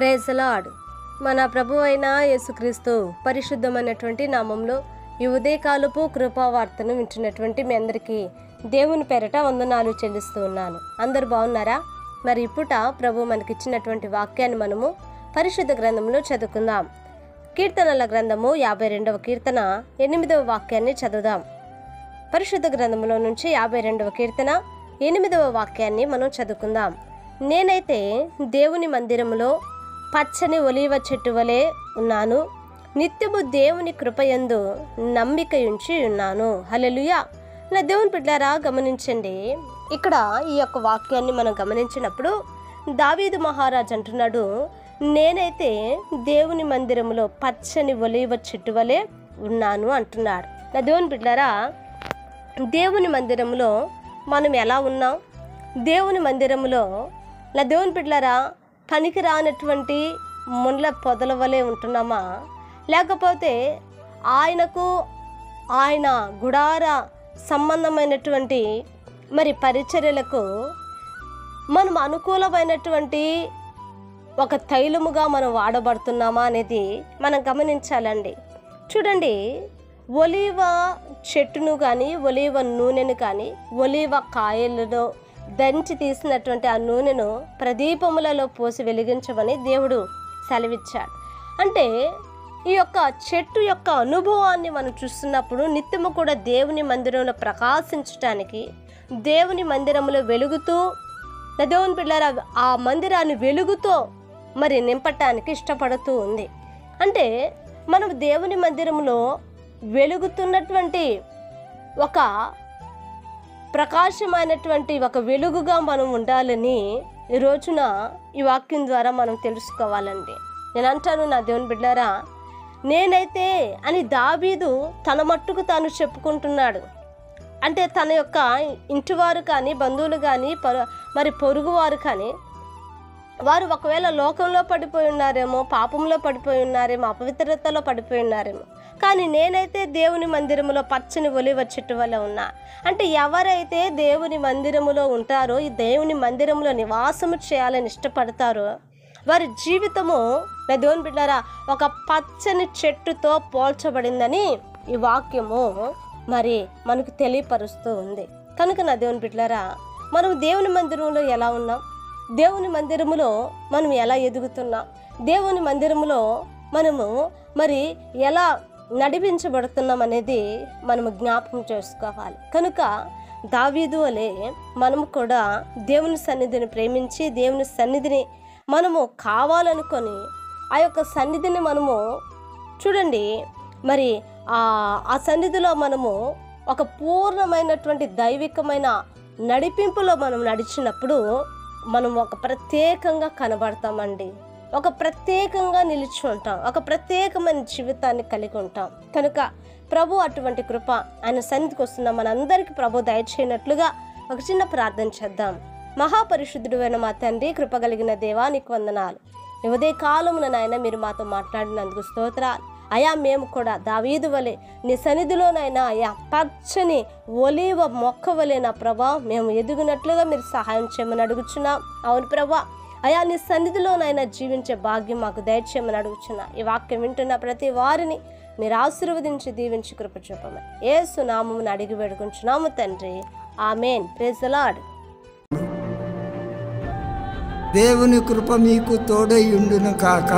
Praise the lord. మన ప్రభు అయిన యేసుక్రీస్తు పరిశుద్ధమైనటువంటి నామంలో ఈ ఉదయకాలపు కృపావార్తను వింటున్నటువంటి మీ అందరికీ దేవుని పేరట వందనాలు చెల్లిస్తూ ఉన్నాను. అందరు బాగున్నారా? మరి ఇప్పుట ప్రభు మనకిచ్చినటువంటి వాక్యాన్ని మనము పరిశుద్ధ గ్రంథంలో చదువుకుందాం. కీర్తనల గ్రంథము 52వ కీర్తన 8వ వాక్యాన్ని చదువుదాం. పరిశుద్ధ గ్రంథంలో నుంచి 52వ కీర్తన 8వ వాక్యాన్ని మనం చదువుకుందాం. నేనైతే దేవుని మందిరములో పచ్చని ఒలీవ చెట్టు వలె ఉన్నాను, నిత్యము దేవుని కృపయందు నమ్మికయుంచి ఉన్నాను. హల్లెలూయా. నా దేవుని బిడ్డలారా గమనించండి, ఇక్కడ ఈ యొక్క వాక్యాన్ని మనం గమనించినప్పుడు దావీదు మహారాజు అంటున్నాడు, నేనైతే దేవుని మందిరములో పచ్చని ఒలీవ చెట్టు వలె ఉన్నాను అంటున్నాడు. నా దేవుని బిడ్డలారా, దేవుని మందిరంలో మనం ఎలా ఉన్నాం? దేవుని మందిరములో నా దేవుని బిడ్డలారా పనికి రానటువంటి ముండ్ల పొదల వలె ఉంటున్నామా, లేకపోతే ఆయన గుడార సంబంధమైనటువంటి మరి పరిచర్యలకు మనం అనుకూలమైనటువంటి ఒక తైలముగా మనం వాడబడుతున్నామా అనేది మనం గమనించాలండి. చూడండి, ఒలీవ చెట్టును కానీ ఒలీవ నూనెను కానీ ఒలీవ కాయలను దంచి తీసినటువంటి ఆ నూనెను ప్రదీపములలో పోసి వెలిగించమని దేవుడు సెలవిచ్చాడు. అంటే ఈ యొక్క చెట్టు యొక్క అనుభవాన్ని మనం చూస్తున్నప్పుడు నిత్యము కూడా దేవుని మందిరంలో ప్రకాశించటానికి, దేవుని మందిరంలో వెలుగుతూ దేవుని పిల్లల ఆ మందిరాన్ని వెలుగుతో మరి నింపటానికి ఇష్టపడుతూ ఉంది. అంటే మనం దేవుని మందిరంలో వెలుగుతున్నటువంటి ఒక ప్రకాశమైనటువంటి ఒక వెలుగుగా మనం ఉండాలని ఈ రోజున ఈ వాక్యం ద్వారా మనం తెలుసుకోవాలండి. నేను అంటాను, నా దేవుని బిడ్డలారా, నేనైతే అని దావీదు తన మట్టుకు తాను చెప్పుకుంటున్నాడు. అంటే తన యొక్క ఇంటివారు కానీ బంధువులు కానీ మరి పొరుగువారు కానీ వారు ఒకవేళ లోకంలో పడిపోయి ఉన్నారేమో, పాపంలో పడిపోయి ఉన్నారేమో, అపవిత్రతలో పడిపోయి ఉన్నారేమో, కానీ నేనైతే దేవుని మందిరములో పచ్చని ఒలీవ చెట్టు వల్ల ఉన్నా. అంటే ఎవరైతే దేవుని మందిరములో ఉంటారో, ఈ దేవుని మందిరంలో నివాసము చేయాలని ఇష్టపడతారో వారి జీవితము నా దేవుని బిడ్డలారా ఒక పచ్చని చెట్టుతో పోల్చబడిందని ఈ వాక్యము మరి మనకు తెలియపరుస్తూ ఉంది. కనుక నా దేవుని బిడ్డలారా, మనం దేవుని మందిరంలో ఎలా ఉన్నాం? దేవుని మందిరములో మనం ఎలా ఎదుగుతున్నాం? దేవుని మందిరములో మనము మరి ఎలా నడిపించబడుతున్నాం అనేది మనము జ్ఞాపకం చేసుకోవాలి. కనుక దావీదు వలె మనము కూడా దేవుని సన్నిధిని ప్రేమించి దేవుని సన్నిధిని మనము కావాలనుకొని ఆ యొక్క సన్నిధిని మనము చూడండి, మరి ఆ సన్నిధిలో మనము ఒక పూర్ణమైనటువంటి దైవికమైన నడిపింపులో మనం నడిచినప్పుడు మనం ఒక ప్రత్యేకంగా కనబడతామండి, ఒక ప్రత్యేకంగా నిలిచి ఉంటాం, ఒక ప్రత్యేకమైన జీవితాన్ని కలిగి ఉంటాం. కనుక ప్రభు అటువంటి కృప ఆయన సన్నిధికి వస్తున్న మనందరికీ ప్రభు దయచేయనట్లుగా ఒక చిన్న ప్రార్థన చేద్దాం. మహాపరిశుద్ధుడు అయిన మా తండ్రి, కృప కలిగిన దేవా, నీకు వందనాలు. ఉదయ కాలమున నాయన మీరు మాతో మాట్లాడినందుకు స్తోత్రాలు. అయా, మేము కూడా దావీదు వలె నీ సన్నిధిలోనైనా అయా పచ్చని ఒలీవ మొక్క వలె నా ప్రభా మేము ఎదుగునట్లుగా మీరు సహాయం చేయమని అడుగుచున్నాం. అవును ప్రభా, అయా నీ సన్నిధిలోనైనా జీవించే భాగ్యం మాకు దయచేయమని అడుగుచున్నా. ఈ వాక్యం వింటున్న ప్రతి వారిని మీరు ఆశీర్వదించి దీవించి కృప చూపమని యేసు నామమున అడిగి వేడుకుంటున్నాము తండ్రి, ఆమేన్. Praise the lord. దేవుని కృప మీకు తోడై ఉండును కాక.